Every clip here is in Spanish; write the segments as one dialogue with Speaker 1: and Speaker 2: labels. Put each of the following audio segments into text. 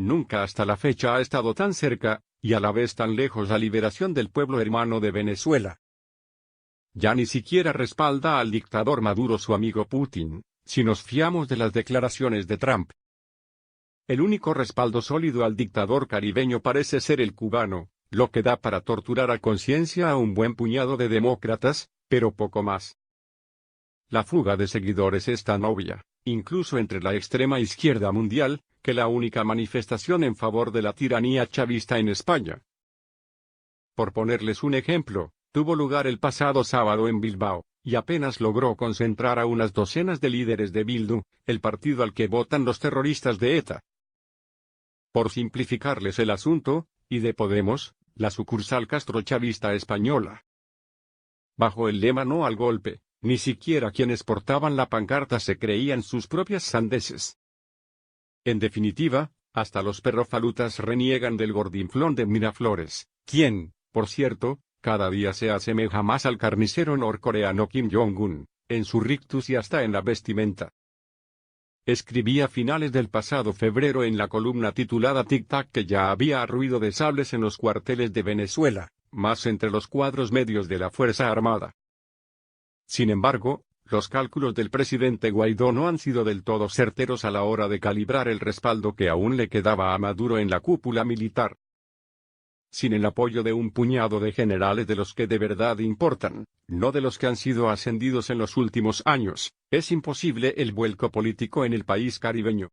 Speaker 1: Nunca hasta la fecha ha estado tan cerca, y a la vez tan lejos la liberación del pueblo hermano de Venezuela. Ya ni siquiera respalda al dictador Maduro su amigo Putin, si nos fiamos de las declaraciones de Trump. El único respaldo sólido al dictador caribeño parece ser el cubano, lo que da para torturar a conciencia a un buen puñado de demócratas, pero poco más. La fuga de seguidores es tan obvia, incluso entre la extrema izquierda mundial, que la única manifestación en favor de la tiranía chavista en España, por ponerles un ejemplo, tuvo lugar el pasado sábado en Bilbao, y apenas logró concentrar a unas docenas de líderes de Bildu, el partido al que votan los terroristas de ETA. Por simplificarles el asunto, y de Podemos, la sucursal castrochavista española. Bajo el lema "no al golpe", ni siquiera quienes portaban la pancarta se creían sus propias sandeces. En definitiva, hasta los perrofalutas reniegan del gordinflón de Miraflores, quien, por cierto, cada día se asemeja más al carnicero norcoreano Kim Jong-un, en su rictus y hasta en la vestimenta. Escribí a finales del pasado febrero en la columna titulada Tic-Tac que ya había ruido de sables en los cuarteles de Venezuela, más entre los cuadros medios de la Fuerza Armada. Sin embargo, los cálculos del presidente Guaidó no han sido del todo certeros a la hora de calibrar el respaldo que aún le quedaba a Maduro en la cúpula militar. Sin el apoyo de un puñado de generales de los que de verdad importan, no de los que han sido ascendidos en los últimos años, es imposible el vuelco político en el país caribeño.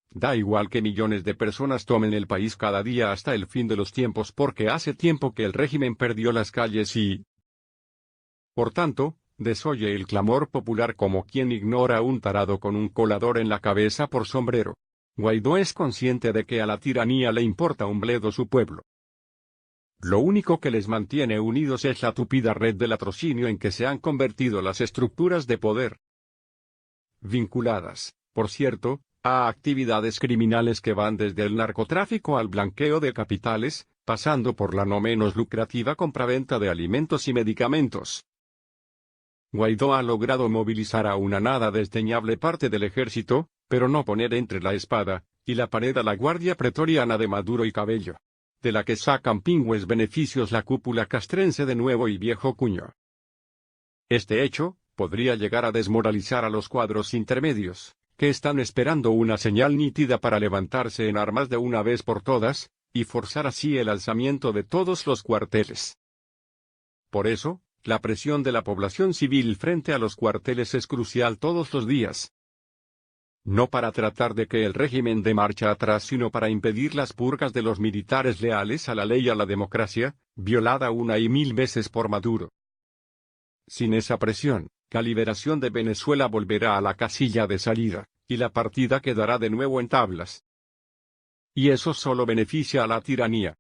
Speaker 1: Da igual que millones de personas tomen el país cada día hasta el fin de los tiempos porque hace tiempo que el régimen perdió las calles y, por tanto, desoye el clamor popular como quien ignora a un tarado con un colador en la cabeza por sombrero. Guaidó es consciente de que a la tiranía le importa un bledo su pueblo. Lo único que les mantiene unidos es la tupida red del latrocinio en que se han convertido las estructuras de poder. Vinculadas, por cierto, a actividades criminales que van desde el narcotráfico al blanqueo de capitales, pasando por la no menos lucrativa compraventa de alimentos y medicamentos. Guaidó ha logrado movilizar a una nada desdeñable parte del ejército, pero no poner entre la espada y la pared a la guardia pretoriana de Maduro y Cabello, de la que sacan pingües beneficios la cúpula castrense de nuevo y viejo cuño. Este hecho podría llegar a desmoralizar a los cuadros intermedios, que están esperando una señal nítida para levantarse en armas de una vez por todas, y forzar así el alzamiento de todos los cuarteles. Por eso, la presión de la población civil frente a los cuarteles es crucial todos los días. No para tratar de que el régimen dé marcha atrás, sino para impedir las purgas de los militares leales a la ley y a la democracia, violada una y mil veces por Maduro. Sin esa presión, la liberación de Venezuela volverá a la casilla de salida, y la partida quedará de nuevo en tablas. Y eso solo beneficia a la tiranía.